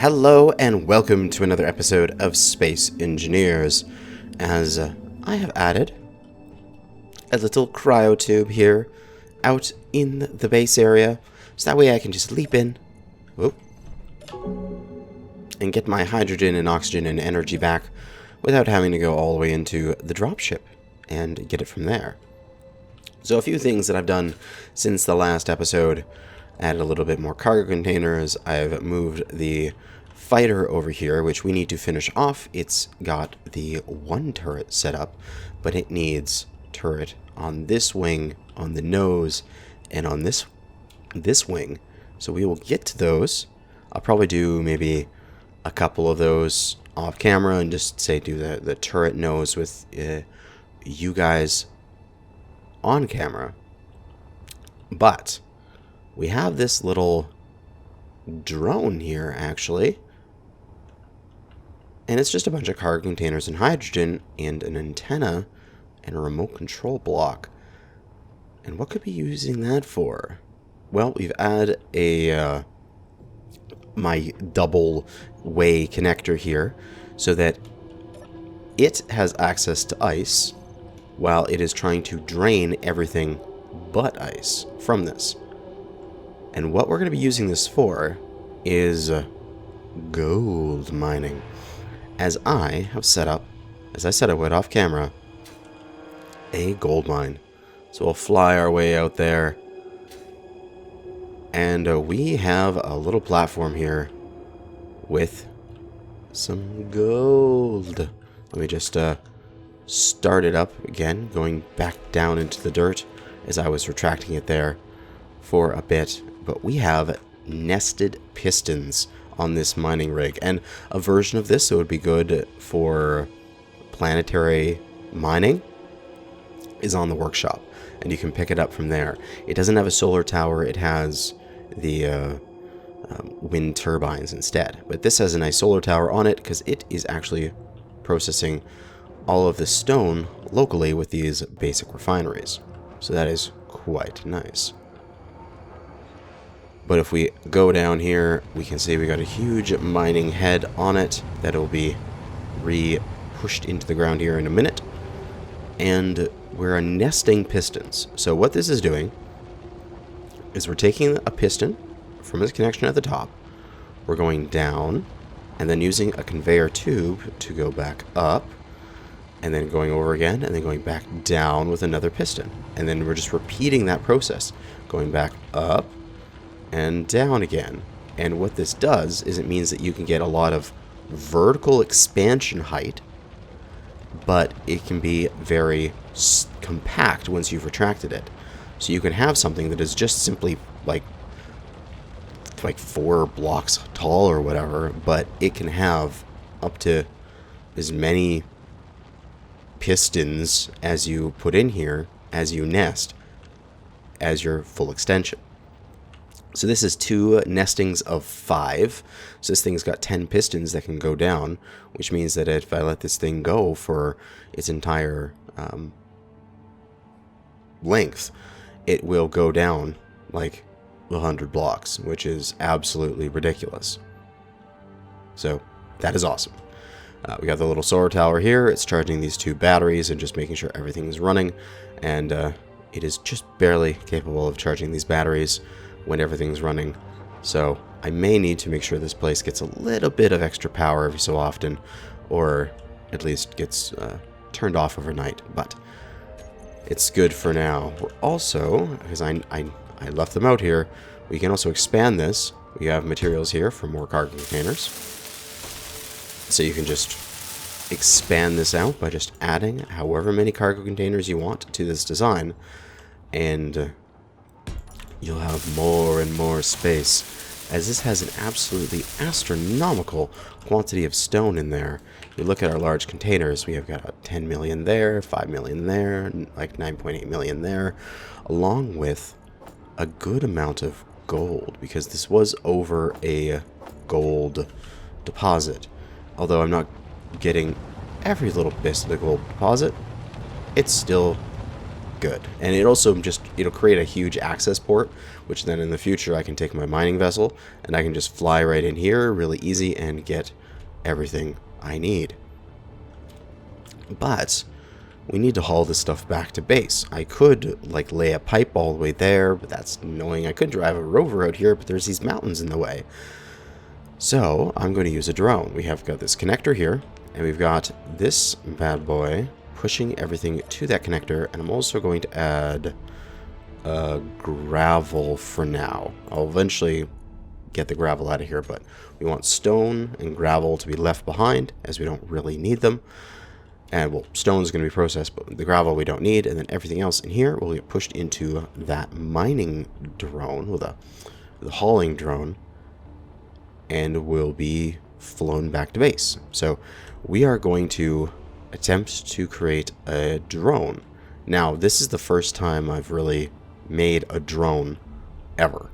Hello and welcome to another episode of Space Engineers, as I have added a little cryo tube here out in the base area, so that way I can just leap in and get my hydrogen and oxygen and energy back without having to go all the way into the dropship and get it from there. So a few things that I've done since the last episode: added a little bit more cargo containers. I've moved the fighter over here, which we need to finish off. It's got the one turret set up, but it needs turret on this wing, on the nose, and on this wing. So we will get to those. I'll probably do maybe a couple of those off camera and just say do the turret nose with you guys on camera. But we have this little drone here, actually, and it's just a bunch of cargo containers and hydrogen and an antenna and a remote control block. And what could we be using that for? Well, we've added a my double way connector here so that it has access to ice while it is trying to drain everything but ice from this. And what we're going to be using this for is gold mining. As I said I would off camera, a gold mine. So we'll fly our way out there. And we have a little platform here with some gold. Let me just start it up again, going back down into the dirt as I was retracting it there for a bit. But we have nested pistons on this mining rig, and a version of this that would be good for planetary mining is on the workshop, and you can pick it up from there. It doesn't have a solar tower, it has the wind turbines instead, but this has a nice solar tower on it because it is actually processing all of the stone locally with these basic refineries. So that is quite nice. But if we go down here, we can see we got a huge mining head on it that will be pushed into the ground here in a minute. And we're nesting pistons. So what this is doing is we're taking a piston from its connection at the top. We're going down and then using a conveyor tube to go back up, and then going over again and then going back down with another piston. And then we're just repeating that process, going back up and down again. And what this does is it means that you can get a lot of vertical expansion height, but it can be very compact once you've retracted it. So you can have something that is just simply like 4 blocks tall or whatever, but it can have up to as many pistons as you put in here as you nest as your full extension. So this is 2 nestings of 5. So this thing's got 10 pistons that can go down, which means that if I let this thing go for its entire length, it will go down like 100 blocks, which is absolutely ridiculous. So that is awesome. We got the little solar tower here. It's charging these 2 batteries and just making sure everything is running. And it is just barely capable of charging these batteries when everything's running. So I may need to make sure this place gets a little bit of extra power every so often, or at least gets turned off overnight, but it's good for now. We're also, because I left them out here, we can also expand this. We have materials here for more cargo containers, so you can just expand this out by just adding however many cargo containers you want to this design, and you'll have more and more space, as this has an absolutely astronomical quantity of stone in there. You look at our large containers, we have got 10 million there, 5 million there, like 9.8 million there, along with a good amount of gold, because this was over a gold deposit. Although I'm not getting every little bit of the gold deposit, it's still good. And it also just, it'll create a huge access port, which then in the future I can take my mining vessel and I can just fly right in here really easy and get everything I need. But we need to haul this stuff back to base. I could like lay a pipe all the way there, but that's annoying. I could drive a rover out here, but there's these mountains in the way. So I'm going to use a drone. We have got this connector here, and we've got this bad boy pushing everything to that connector, and I'm also going to add gravel for now. I'll eventually get the gravel out of here, but we want stone and gravel to be left behind, as we don't really need them. And, well, stone is going to be processed, but the gravel we don't need, and then everything else in here will get pushed into that mining drone, with the hauling drone, and will be flown back to base. So we are going to attempt to create a drone. Now, this is the first time I've really made a drone ever.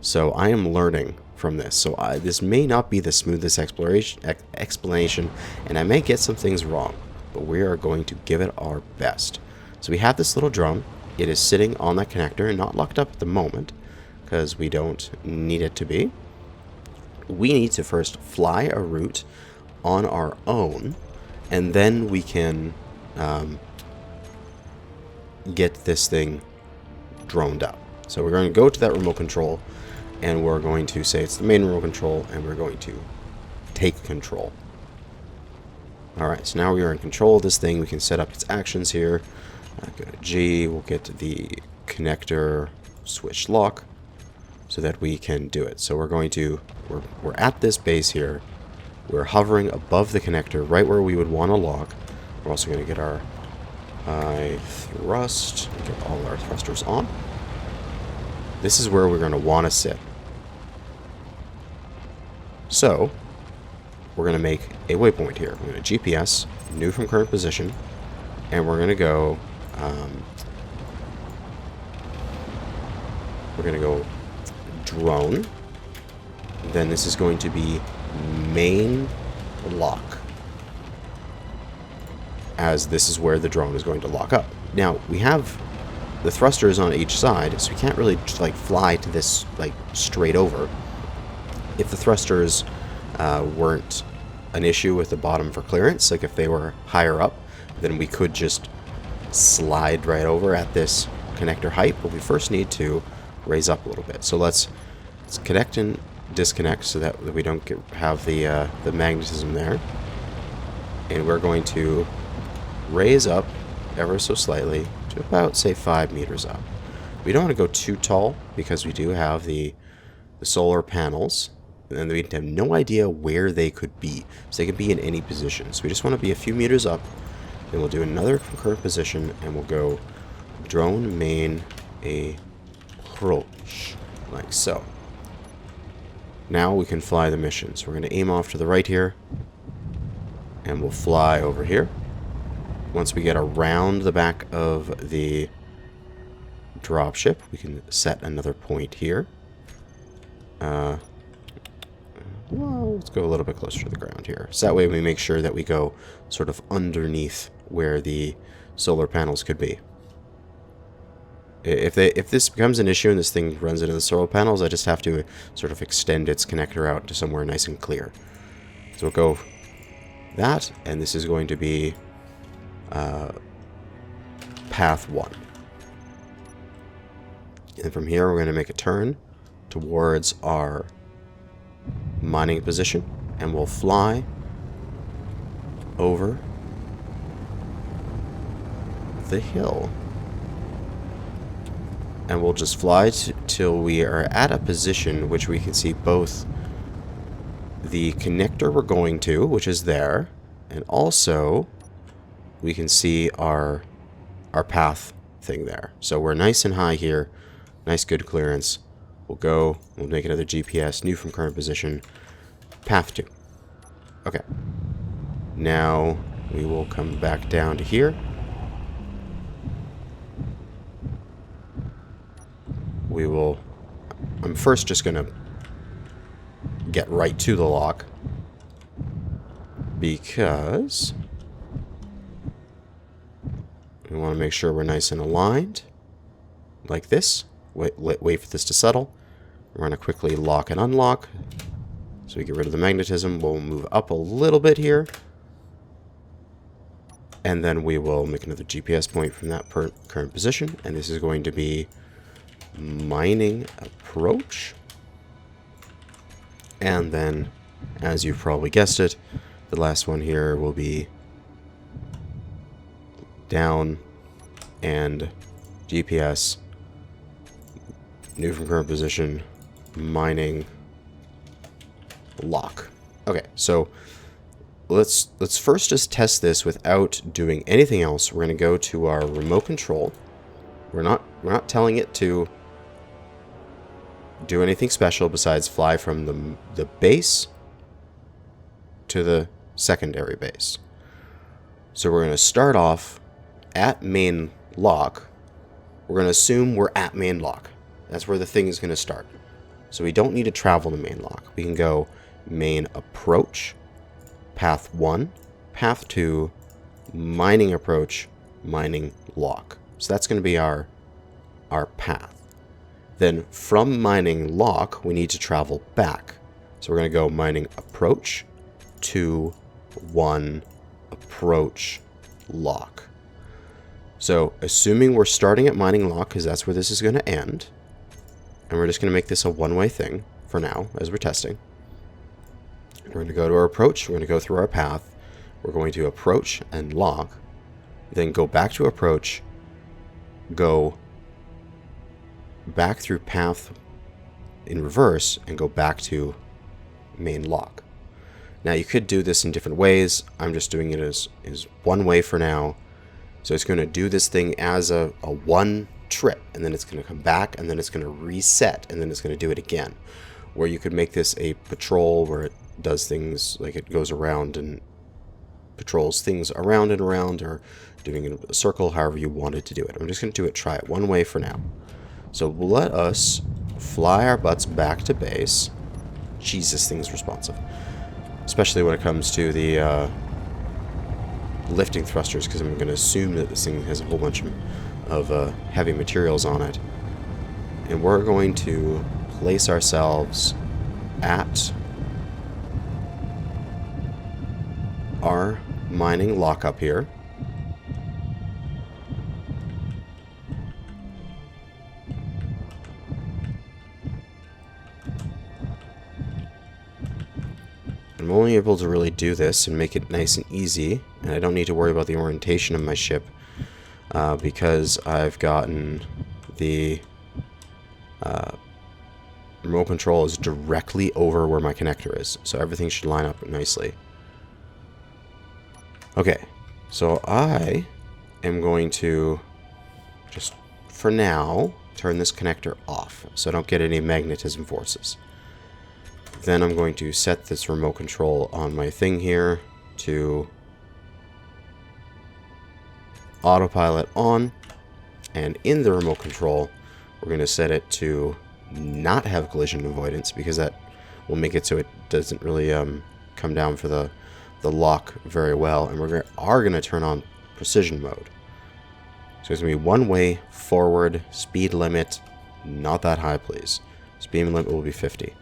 So I am learning from this. So this may not be the smoothest explanation, and I may get some things wrong, but we are going to give it our best. So we have this little drone. It is sitting on that connector and not locked up at the moment because we don't need it to be. We need to first fly a route on our own, and then we can get this thing droned up. So we're going to go to that remote control, and we're going to say it's the main remote control, and we're going to take control. Alright, so now we are in control of this thing. We can set up its actions here. Go to G, we'll get the connector switch lock so that we can do it. So we're going to, we're at this base here. We're hovering above the connector right where we would want to lock. We're also going to get our high thrust, get all our thrusters on. This is where we're going to want to sit. So we're going to make a waypoint here. We're going to GPS, new from current position, and we're going to go, drone. Then this is going to be main lock, as this is where the drone is going to lock up. Now, we have the thrusters on each side, so we can't really just, like, fly to this, like, straight over. If the thrusters weren't an issue with the bottom for clearance, like if they were higher up, then we could just slide right over at this connector height, but we first need to raise up a little bit. So let's connect and disconnect so that we don't have the magnetism there. And we're going to raise up ever so slightly to about, say, 5 meters up. We don't want to go too tall because we do have the solar panels, and we have no idea where they could be. So they could be in any position. So we just want to be a few meters up. Then we'll do another concurrent position, and we'll go drone main approach, like so. Now we can fly the mission. So we're going to aim off to the right here, and we'll fly over here. Once we get around the back of the dropship, we can set another point here. Well, let's go a little bit closer to the ground here. So that way we make sure that we go sort of underneath where the solar panels could be. If this becomes an issue and this thing runs into the solar panels, I just have to sort of extend its connector out to somewhere nice and clear. So we'll go that, and this is going to be path 1. And from here we're going to make a turn towards our mining position, and we'll fly over the hill. And we'll just fly till we are at a position which we can see both the connector we're going to, which is there, and also we can see our path thing there. So we're nice and high here, nice good clearance. We'll make another GPS, new from current position, path 2. Okay. Now we will come back down to here. I'm first just going to get right to the lock, because We want to make sure we're nice and aligned. Like this. Wait for this to settle. We're going to quickly lock and unlock. So we get rid of the magnetism. We'll move up a little bit here. And then we will make another GPS point from that current position. And this is going to be mining approach. And then, as you've probably guessed it, the last one here will be down and GPS, new from current position, mining, lock. Okay, so let's first just test this without doing anything else. We're going to go to our remote control. We're not telling it to do anything special besides fly from the base to the secondary base. So we're going to start off at main lock. We're going to assume we're at main lock. That's where the thing is going to start. So we don't need to travel to main lock. We can go main approach, path 1, path 2, mining approach, mining lock. So that's going to be our path. Then from mining lock, we need to travel back. So we're going to go mining approach, 2, 1, approach, lock. So assuming we're starting at mining lock, because that's where this is going to end, and we're just going to make this a one-way thing for now as we're testing. We're going to go to our approach. We're going to go through our path. We're going to approach and lock. Then go back to approach. Go back through path in reverse and go back to main lock. Now you could do this in different ways. I'm just doing it as one way for now. So it's going to do this thing as a one trip, and then it's going to come back, and then it's going to reset, and then it's going to do it again. Where you could make this a patrol where it does things like it goes around and patrols things around and around, or doing it in a circle, however you wanted to do it. I'm just going to try it one way for now. So let us fly our butts back to base. Jeez, this thing's responsive. Especially when it comes to the lifting thrusters, because I'm going to assume that this thing has a whole bunch of heavy materials on it. And we're going to place ourselves at our mining lockup here. I'm only able to really do this and make it nice and easy, and I don't need to worry about the orientation of my ship because I've gotten the remote control is directly over where my connector is, so everything should line up nicely. Okay, so I am going to just, for now, turn this connector off so I don't get any magnetism forces. Then I'm going to set this remote control on my thing here to autopilot on, and in the remote control we're going to set it to not have collision avoidance, because that will make it so it doesn't really come down for the lock very well, and we are going to turn on precision mode. So it's going to be one way forward, speed limit not that high, please. Speed limit will be 50.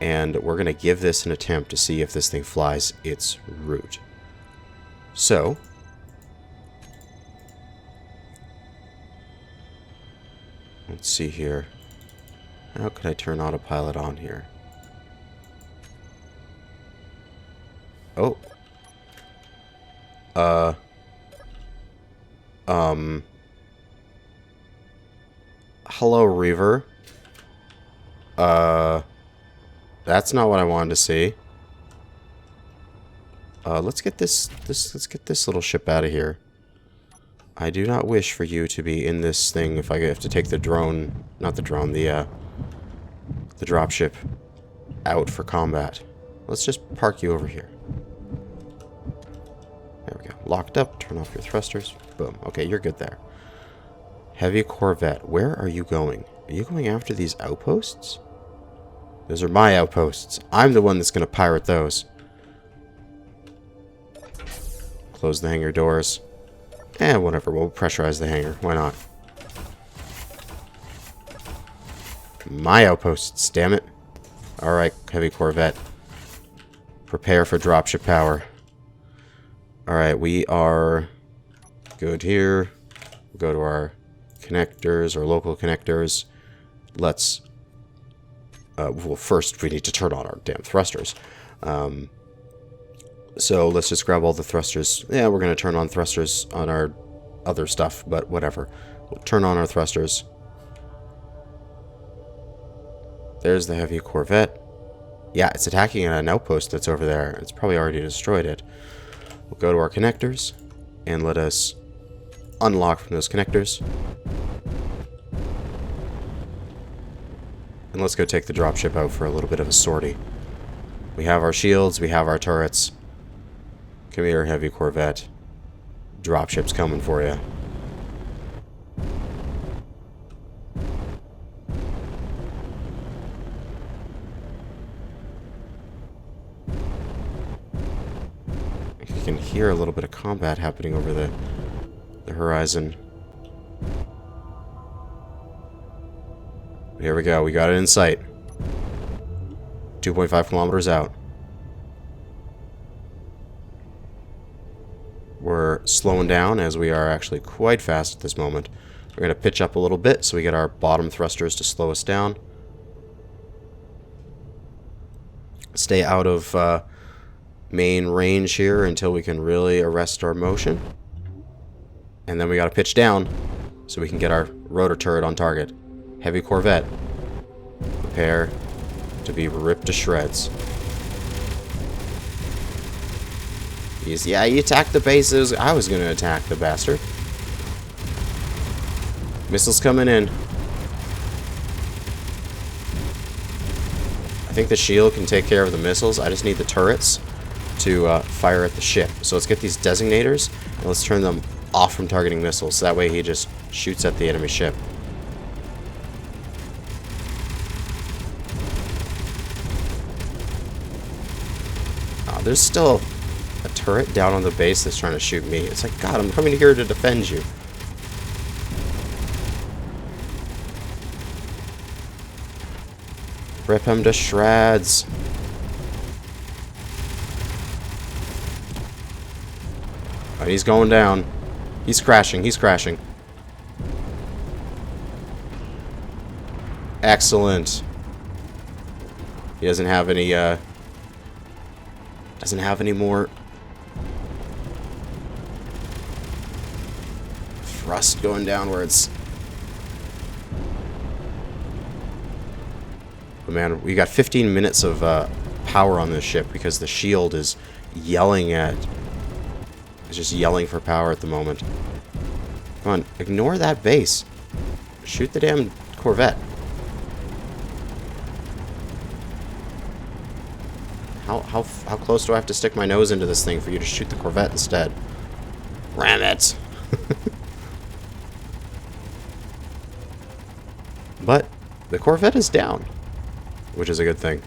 And we're going to give this an attempt to see if this thing flies its route. So, let's see here. How could I turn autopilot on here? Oh. Hello, Reaver. That's not what I wanted to see. Let's get this little ship out of here. I do not wish for you to be in this thing if I have to take the drone, not the drone, the dropship out for combat. Let's just park you over here. There we go. Locked up. Turn off your thrusters. Boom. Okay, you're good there. Heavy Corvette. Where are you going? Are you going after these outposts? Those are my outposts. I'm the one that's going to pirate those. Close the hangar doors. Whatever. We'll pressurize the hangar. Why not? My outposts, damn it. Alright, heavy corvette. Prepare for dropship power. Alright, we are good here. We'll go to our connectors, our local connectors. Let's... well, first we need to turn on our damn thrusters. So let's just grab all the thrusters. Yeah, we're going to turn on thrusters on our other stuff, but whatever. We'll turn on our thrusters. There's the heavy corvette. Yeah, it's attacking an outpost that's over there. It's probably already destroyed it. We'll go to our connectors and let us unlock from those connectors. And let's go take the dropship out for a little bit of a sortie. We have our shields, we have our turrets. Come here, heavy corvette. Dropship's coming for you. You can hear a little bit of combat happening over the horizon. Here we go, we got it in sight. 2.5 kilometers out. We're slowing down as we are actually quite fast at this moment. We're going to pitch up a little bit so we get our bottom thrusters to slow us down. Stay out of main range here until we can really arrest our motion. And then we got to pitch down so we can get our rotor turret on target. Heavy corvette. Prepare to be ripped to shreds. Yeah, you attacked the bases. I was going to attack the bastard. Missiles coming in. I think the shield can take care of the missiles. I just need the turrets to fire at the ship. So let's get these designators and let's turn them off from targeting missiles. So that way he just shoots at the enemy ship. There's still a turret down on the base that's trying to shoot me. It's like, God, I'm coming here to defend you. Rip him to shreds. Alright, he's going down. He's crashing, he's crashing. Excellent. He doesn't have any more thrust going downwards. But man, we got 15 minutes of power on this ship because the shield is yelling at... It's just yelling for power at the moment. Come on, ignore that base. Shoot the damn corvette. How close do I have to stick my nose into this thing for you to shoot the corvette instead? Ram it! But the corvette is down, which is a good thing.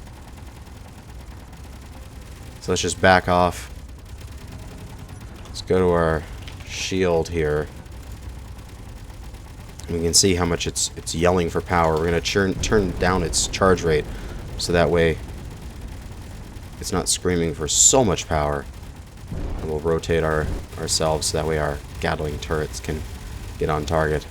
So let's just back off. Let's go to our shield here. We can see how much it's yelling for power. We're going to turn down its charge rate so that way it's not screaming for so much power. And we'll rotate ourselves so that way our Gatling turrets can get on target.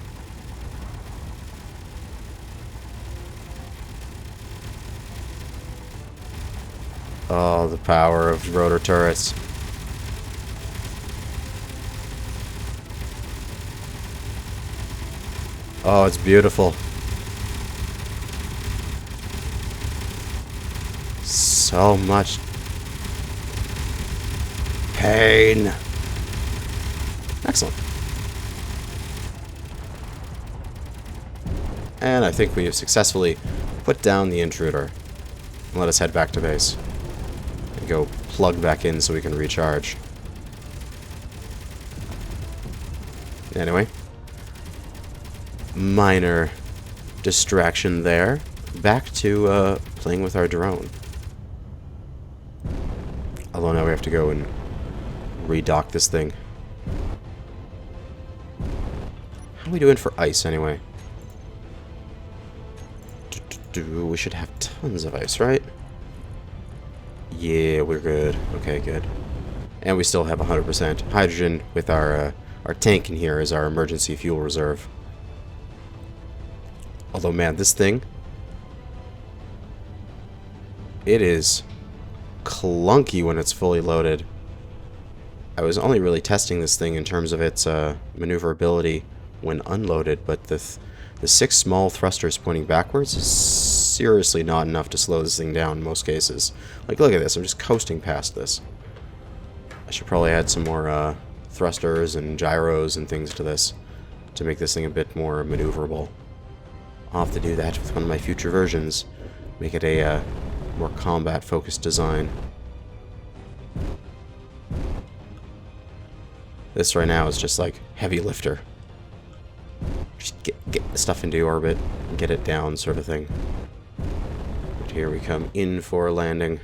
Oh, the power of rotor turrets. Oh, it's beautiful. So much pain. Excellent. And I think we have successfully put down the intruder. Let us head back to base. And go plug back in so we can recharge. Anyway. Minor distraction there. Back to playing with our drone. Although now we have to go and redock this thing. How are we doing for ice, anyway? We should have tons of ice, right? Yeah, we're good. Okay, good. And we still have 100% hydrogen with our tank in here as our emergency fuel reserve. Although, man, this thing... It is clunky when it's fully loaded. I was only really testing this thing in terms of its maneuverability when unloaded, but the 6 small thrusters pointing backwards is seriously not enough to slow this thing down in most cases. Like, look at this. I'm just coasting past this. I should probably add some more thrusters and gyros and things to this to make this thing a bit more maneuverable. I'll have to do that with one of my future versions. Make it a more combat-focused design. This right now is just like heavy lifter. Just get the stuff into orbit and get it down, sort of thing. But here we come in for a landing.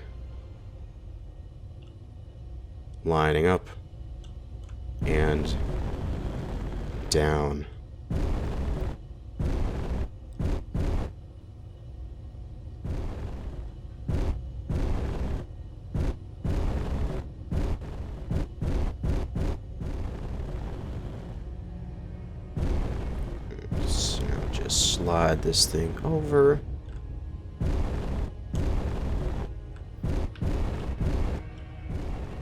Lining up. And down. So now just slide this thing over.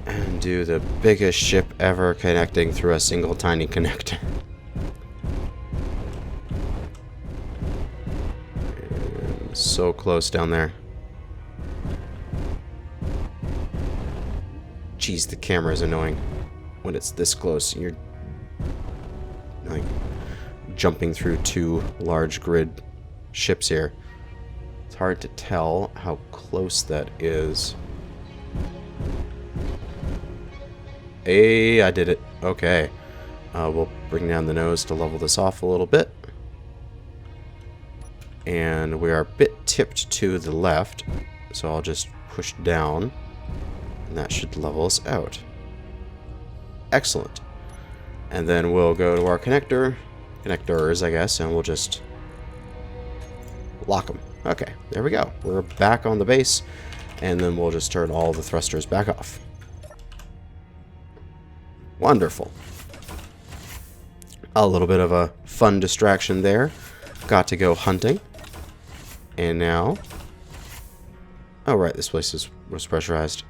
And do the biggest ship ever connecting through a single tiny connector. And so close down there. Jeez, the camera is annoying when it's this close. You're like jumping through 2 large grid ships here. It's hard to tell how close that is. Hey, I did it. Okay. We'll bring down the nose to level this off a little bit. And we are a bit tipped to the left, so I'll just push down, and that should level us out. Excellent. And then we'll go to our connectors, I guess, and we'll just lock them. Okay, there we go. We're back on the base, and then we'll just turn all the thrusters back off. Wonderful. A little bit of a fun distraction there. Got to go hunting. And now... Oh, right, this place was pressurized.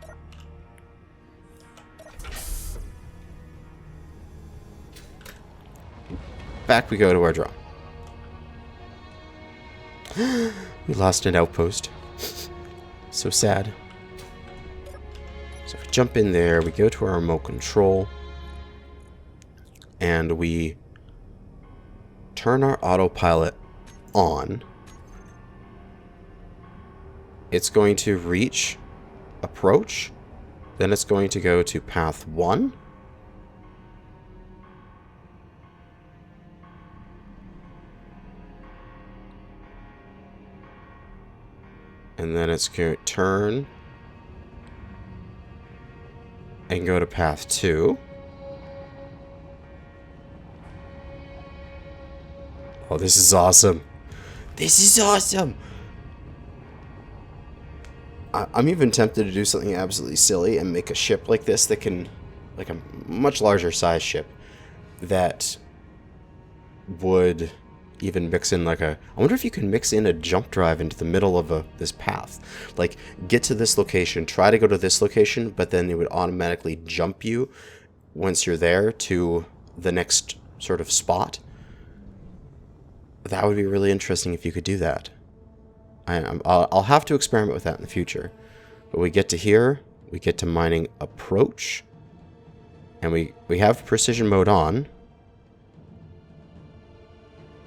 Back we go to our draw. We lost an outpost. So sad. So if we jump in there, we go to our remote control. And we turn our autopilot on. It's going to reach approach. Then it's going to go to path 1. And then it's going to turn and go to path 2. Oh, this is awesome. This is awesome. I'm even tempted to do something absolutely silly and make a ship like this that can, like a much larger size ship, that would even mix in like a... I wonder if you can mix in a jump drive into the middle of this path. Like, get to this location, try to go to this location, but then it would automatically jump you once you're there to the next sort of spot. That would be really interesting if you could do that. I'll have to experiment with that in the future. But we get to here, we get to mining approach, and we have precision mode on.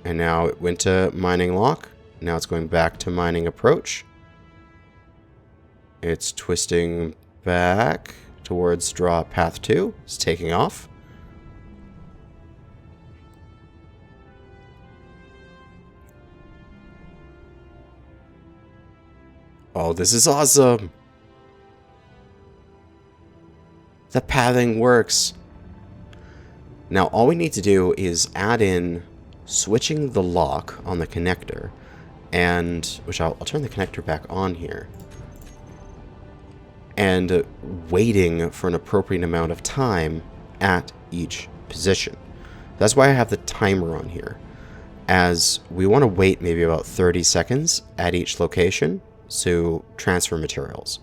And now it went to mining lock. Now it's going back to mining approach. It's twisting back towards draw path 2. It's taking off. Oh, this is awesome. The pathing works. Now, all we need to do is add in switching the lock on the connector, and which I'll turn the connector back on here, and waiting for an appropriate amount of time at each position. That's why I have the timer on here, as we want to wait maybe about 30 seconds at each location to transfer materials.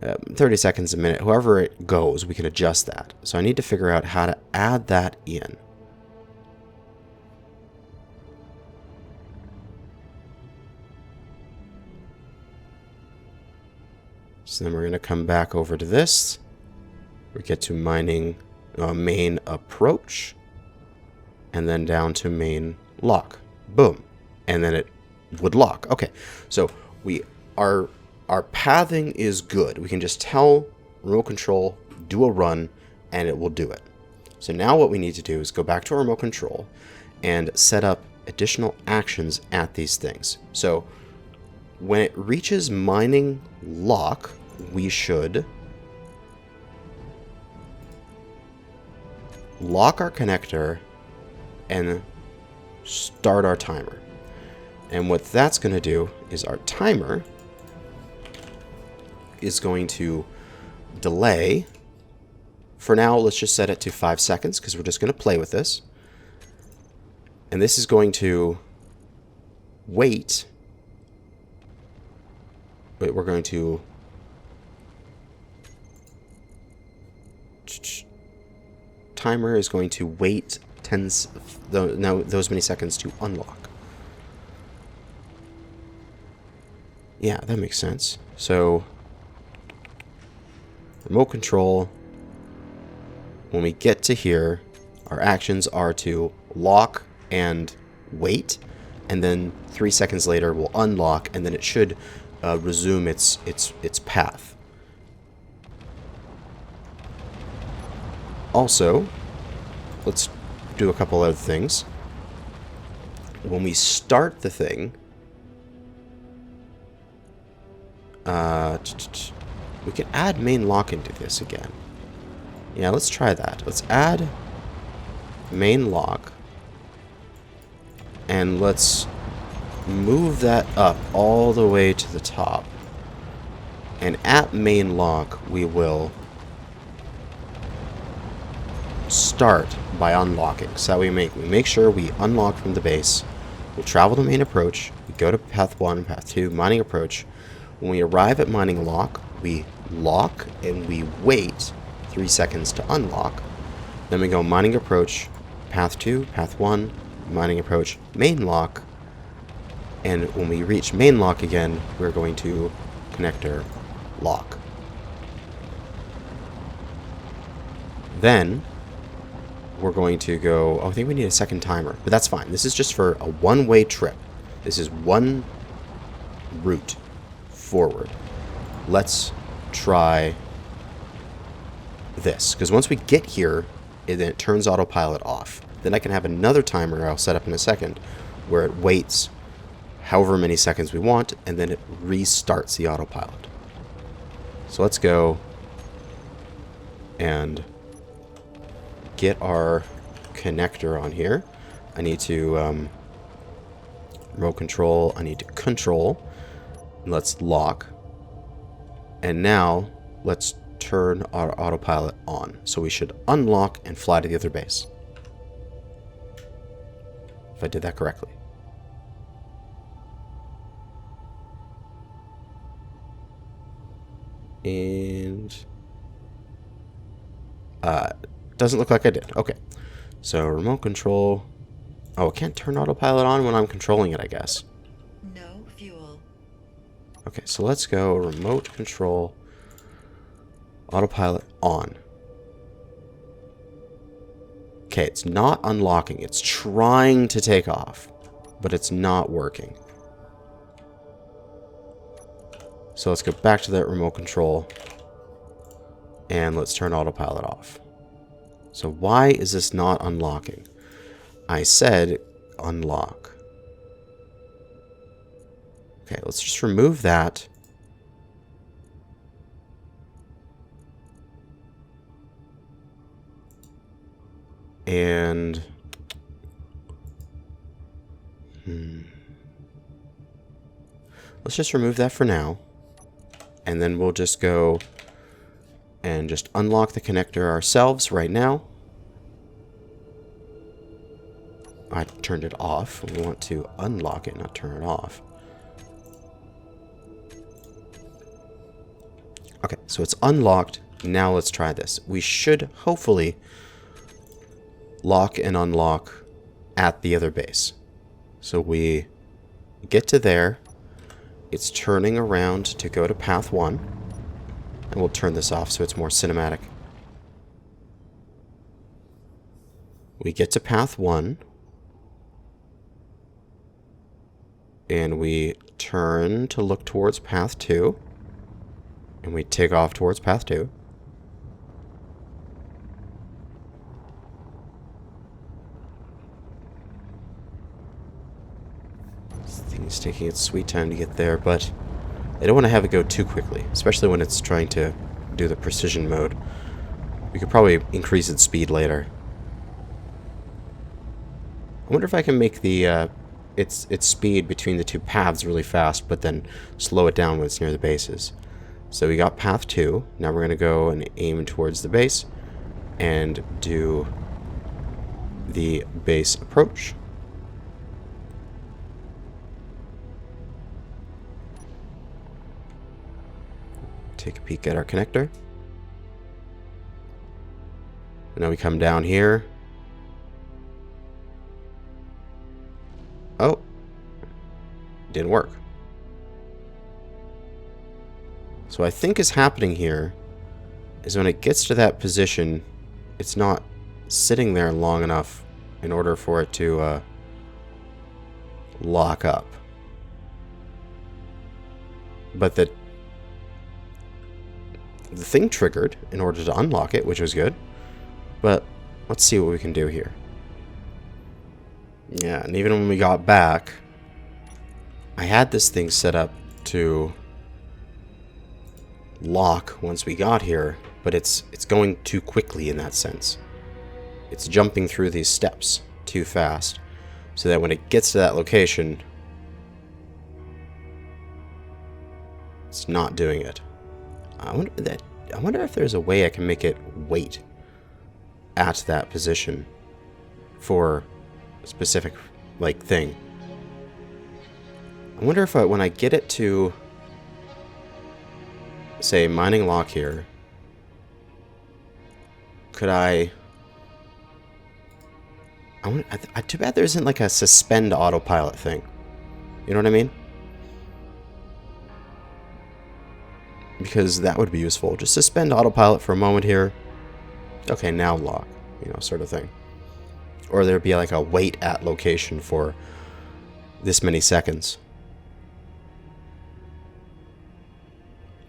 30 seconds a minute, however it goes, we can adjust that. So I need to figure out how to add that in. So then we're going to come back over to this. We get to mining main approach, and then down to main lock. Boom. And then it would lock. Okay, so our pathing is good. We can just tell remote control, do a run, and it will do it. So now what we need to do is go back to our remote control and set up additional actions at these things. So when it reaches mining lock, we should lock our connector and start our timer. And what that's going to do is our timer is going to delay. For now, let's just set it to 5 seconds because we're just going to play with this. And this is going to wait. But we're going to timer is going to wait those many seconds to unlock. Yeah, that makes sense. So remote control, when we get to here, our actions are to lock and wait, and then 3 seconds later we'll unlock, and then it should resume its path. Also, let's do a couple other things. When we start the thing, we can add main lock into this again. Yeah, let's try that. Let's add main lock, and let's move that up all the way to the top. And at main lock, we will start by unlocking. So that we make sure we unlock from the base. We'll travel to main approach. We go to path 1, path 2, mining approach. When we arrive at mining lock, we lock and we wait 3 seconds to unlock. Then we go mining approach, path 2, path 1, mining approach, main lock. And when we reach main lock again, we're going to connector lock. Then we're going to go, oh, I think we need a second timer, but that's fine. This is just for a one-way trip. This is one route forward. Let's try this, because once we get here, then it turns autopilot off. Then I can have another timer I'll set up in a second where it waits however many seconds we want, and then it restarts the autopilot. So let's go and get our connector on here. I need to remote control. I need to control. Let's lock. And now let's turn our autopilot on. So we should unlock and fly to the other base. If I did that correctly. And doesn't look like I did. Okay. So remote control. Oh, I can't turn autopilot on when I'm controlling it, I guess. No fuel. Okay, so let's go remote control, autopilot on. Okay, it's not unlocking. It's trying to take off, but it's not working. So let's go back to that remote control, and let's turn autopilot off. So why is this not unlocking? I said unlock. Okay, let's just remove that. And Let's just remove that for now. And then we'll just go and just unlock the connector ourselves right now. I turned it off. We want to unlock it, not turn it off. Okay, so it's unlocked. Now let's try this. We should hopefully lock and unlock at the other base. So we get to there. It's turning around to go to path 1. And we'll turn this off so it's more cinematic. We get to path 1. And we turn to look towards path 2. And we take off towards path 2. This thing's taking its sweet time to get there, but I don't want to have it go too quickly, especially when it's trying to do the precision mode. We could probably increase its speed later. I wonder if I can make the its speed between the two paths really fast, but then slow it down when it's near the bases. So we got path 2. Now we're going to go and aim towards the base and do the base approach. Take a peek at our connector. And now we come down here. Oh, didn't work. So I think is happening here is when it gets to that position, it's not sitting there long enough in order for it to lock up. But the thing triggered in order to unlock it, which was good. But let's see what we can do here. Yeah, and even when we got back, I had this thing set up to lock once we got here, but it's going too quickly in that sense. It's jumping through these steps too fast, so that when it gets to that location, it's not doing it. I wonder if there's a way I can make it wait at that position for a specific thing. I wonder if when I get it to say mining lock here, could too bad there isn't a suspend autopilot thing. You know what I mean? Because that would be useful. Just suspend autopilot for a moment here. Okay, now lock. Sort of thing. Or there'd be a wait at location for this many seconds.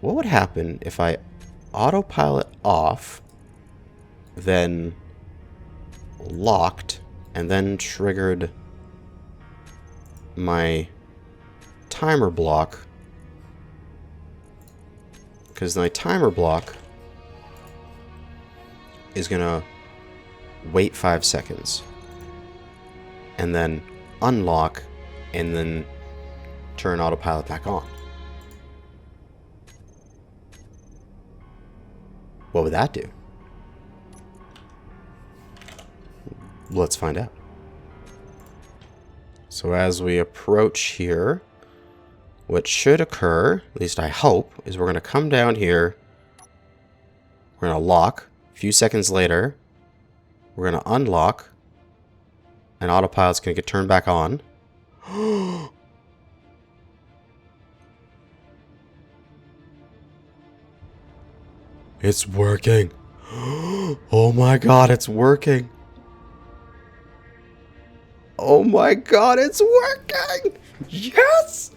What would happen if I autopilot off, then locked, and then triggered my timer block? Because my timer block is going to wait 5 seconds. And then unlock, and then turn autopilot back on. What would that do? Let's find out. So as we approach here, what should occur, at least I hope, is we're going to come down here. We're going to lock. A few seconds later, we're going to unlock. And autopilot's going to get turned back on. It's working. Oh my god, it's working. Oh my god, it's working! Yes!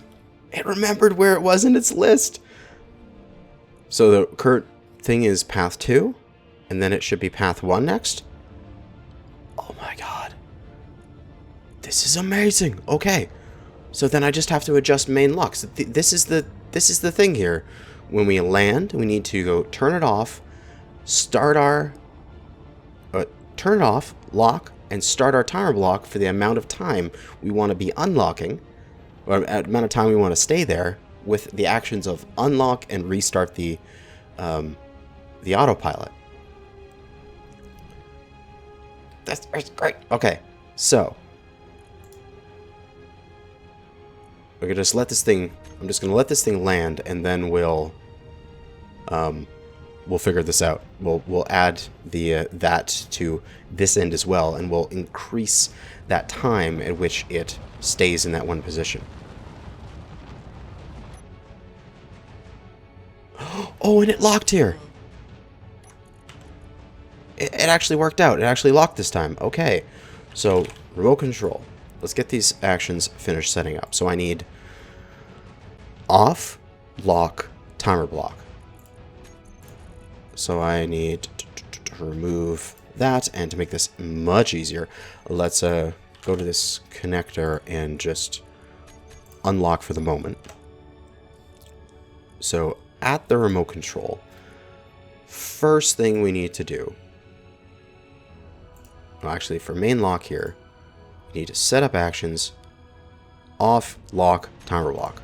It remembered where it was in its list. So the current thing is path 2, and then it should be path 1 next. Oh my god. This is amazing. Okay. So then I just have to adjust main locks. This is the thing here. When we land, we need to go turn it off, start our turn it off, lock, and start our timer block for the amount of time we want to be unlocking, or amount of time we want to stay there, with the actions of unlock and restart the autopilot. That's great. Okay, so we're gonna just let this thing. I'm just gonna let this thing land, and then we'll figure this out. We'll add the that to this end as well, and we'll increase that time at which it stays in that one position. Oh, and it locked here. It actually worked out. It actually locked this time. Okay, so remote control. Let's get these actions finished setting up. So I need off, lock, timer block. So I need to remove that, and to make this much easier, let's go to this connector and just unlock for the moment. So at the remote control, first thing we need to do, well, actually for main lock here, we need to set up actions, off, lock, timer block.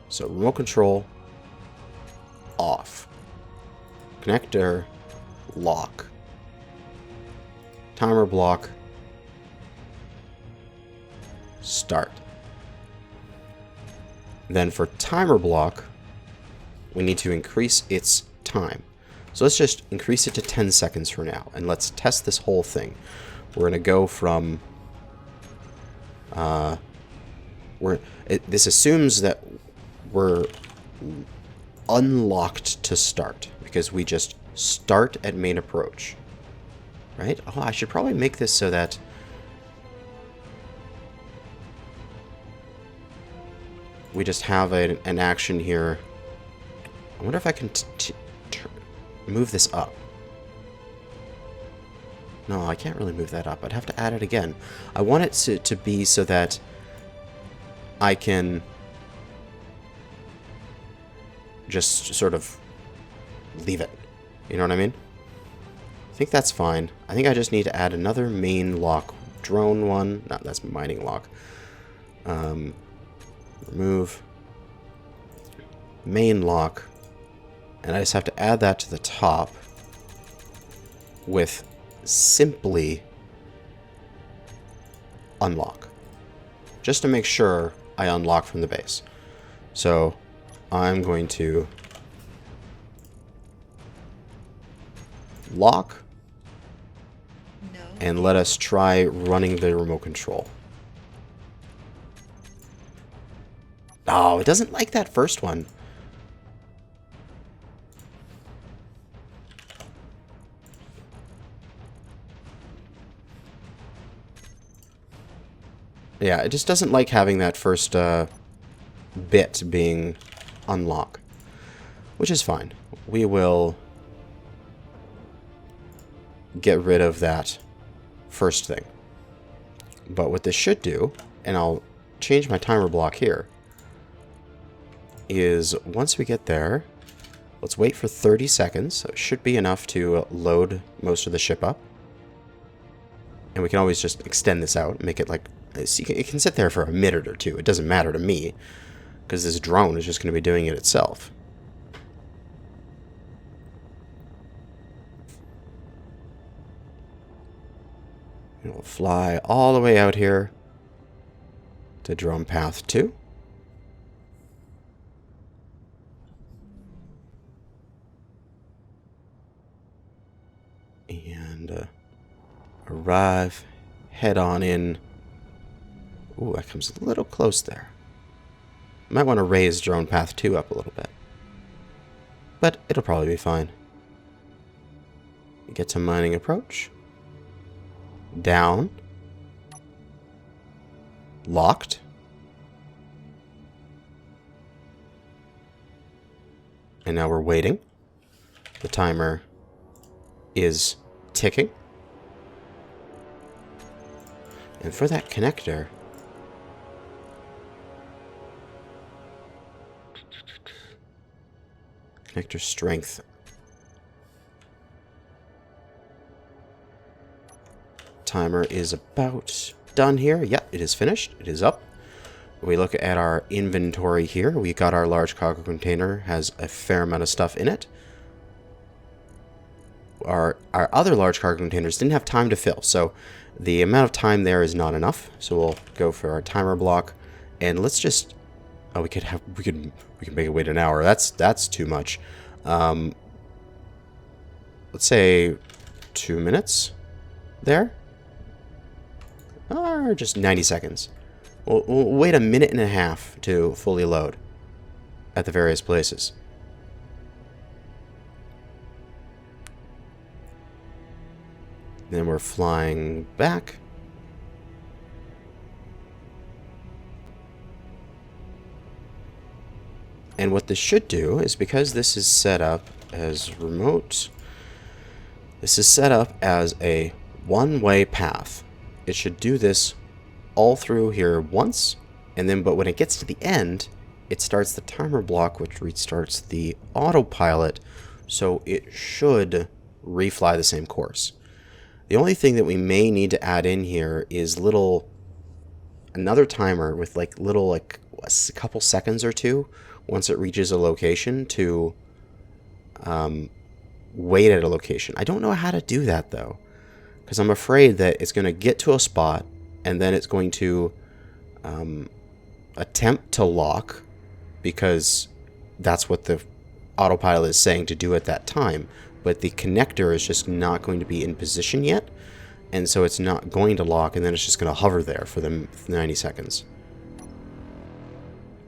So remote control, off, connector, lock, timer block, start. Then for timer block, we need to increase its time. So let's just increase it to 10 seconds for now, and let's test this whole thing. We're going to go from... this assumes that we're unlocked to start, because we just start at main approach. Right? Oh, I should probably make this so that... we just have an action here. I wonder if I can move this up. No, I can't really move that up. I'd have to add it again. I want it to be so that I can just sort of leave it. You know what I mean? I think that's fine. I think I just need to add another main lock drone one. No, that's mining lock. Remove main lock, and I just have to add that to the top with simply unlock, just to make sure I unlock from the base. So I'm going to lock, and let us try running the remote control. Oh, it doesn't like that first one. Yeah, it just doesn't like having that first bit being unlock, which is fine. We will get rid of that first thing. But what this should do, and I'll change my timer block here, is once we get there, let's wait for 30 seconds. So it should be enough to load most of the ship up. And we can always just extend this out, make it like, it can sit there for a minute or two. It doesn't matter to me, because this drone is just going to be doing it itself. And we'll fly all the way out here to drone path 2. And arrive, head on in. Ooh, that comes a little close there. Might want to raise drone path 2 up a little bit, but it'll probably be fine. Get to mining approach. Down. Locked. And now we're waiting. The timer is ticking. And for that connector, connector strength. timer is about done here. Yep, it is finished. It is up. We look at our inventory here. We got our large cargo container, has a fair amount of stuff in it. Our other large cargo containers didn't have time to fill, so the amount of time there is not enough. So we'll go for our timer block, and let's just we can make it wait an hour. That's too much. Let's say 2 minutes there, or just 90 seconds. We'll wait a minute and a half to fully load at the various places. Then we're flying back. And what this should do is, because this is set up as remote, this is set up as a one-way path. It should do this all through here once, and then but when it gets to the end, it starts the timer block, which restarts the autopilot, so it should refly the same course. The only thing that we may need to add in here is another timer with a couple seconds or two once it reaches a location to wait at a location. I don't know how to do that though, because I'm afraid that it's going to get to a spot and then it's going to attempt to lock, because that's what the autopilot is saying to do at that time. But the connector is just not going to be in position yet, and so it's not going to lock, and then it's just going to hover there for the 90 seconds.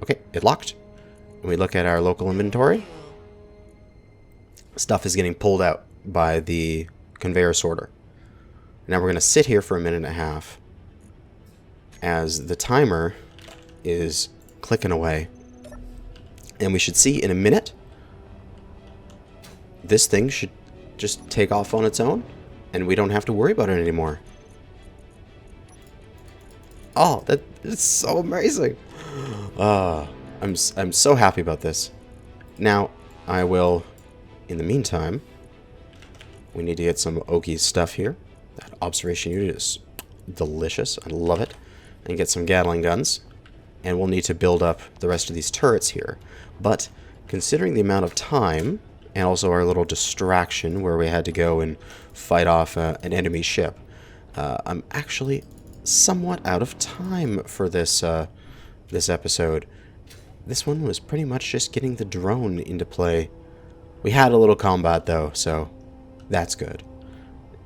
Okay, it locked. And we look at our local inventory. Stuff is getting pulled out by the conveyor sorter. Now we're going to sit here for a minute and a half as the timer is clicking away. And we should see in a minute, this thing should just take off on its own, and we don't have to worry about it anymore. Oh, that is so amazing. I'm so happy about this. Now, I will, in the meantime, we need to get some Oki's stuff here. That observation unit is delicious. I love it. And get some Gatling guns. And we'll need to build up the rest of these turrets here. But considering the amount of time, and also our little distraction where we had to go and fight off an enemy ship, I'm actually somewhat out of time for this this episode. This one was pretty much just getting the drone into play. We had a little combat though, so that's good.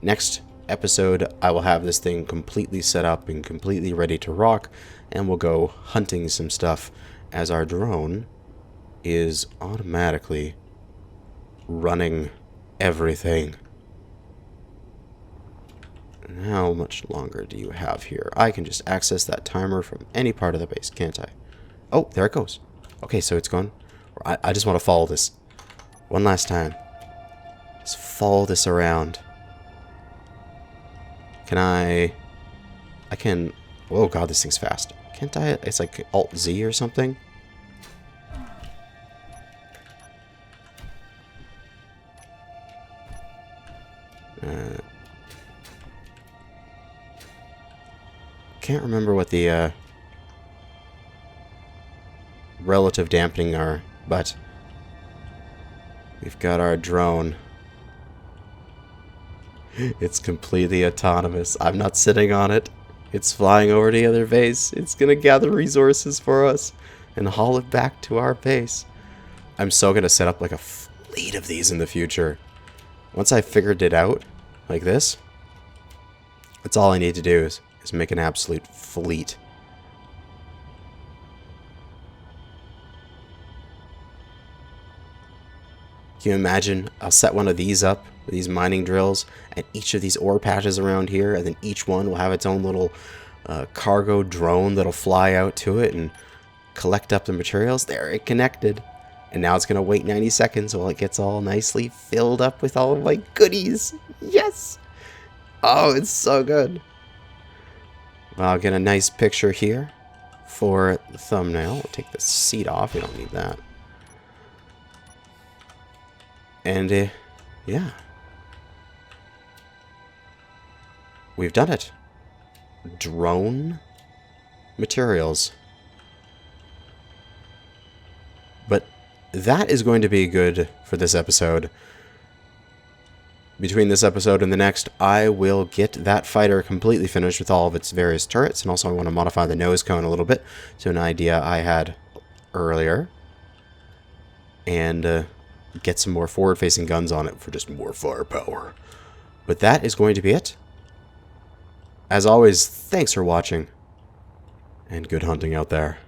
Next episode, I will have this thing completely set up and completely ready to rock, and we'll go hunting some stuff as our drone is automatically running everything. And how much longer do you have here? I can just access that timer from any part of the base, can't I? Oh, there it goes. Okay, so it's gone. I just want to follow this one last time. Just follow this around. Can I can... Oh god, this thing's fast. Can't I? It's like Alt-Z or something. Can't remember what the relative dampening are, but we've got our drone. It's completely autonomous. I'm not sitting on it. It's flying over to the other base. It's gonna gather resources for us and haul it back to our base. I'm so gonna set up like a fleet of these in the future. Once I figured it out like this, that's all I need to do is make an absolute fleet. Can you imagine? I'll set one of these up, these mining drills, and each of these ore patches around here, and then each one will have its own little cargo drone that'll fly out to it and collect up the materials. There, it connected. And now it's going to wait 90 seconds while it gets all nicely filled up with all of my goodies. Yes! Oh, it's so good. Well, I'll get a nice picture here for the thumbnail. We'll take the seat off. We don't need that. And, yeah. we've done it. Drone materials. But that is going to be good for this episode. Between this episode and the next, I will get that fighter completely finished with all of its various turrets, and also I want to modify the nose cone a little bit to an idea I had earlier, and get some more forward-facing guns on it for just more firepower. But that is going to be it. As always, thanks for watching, and good hunting out there.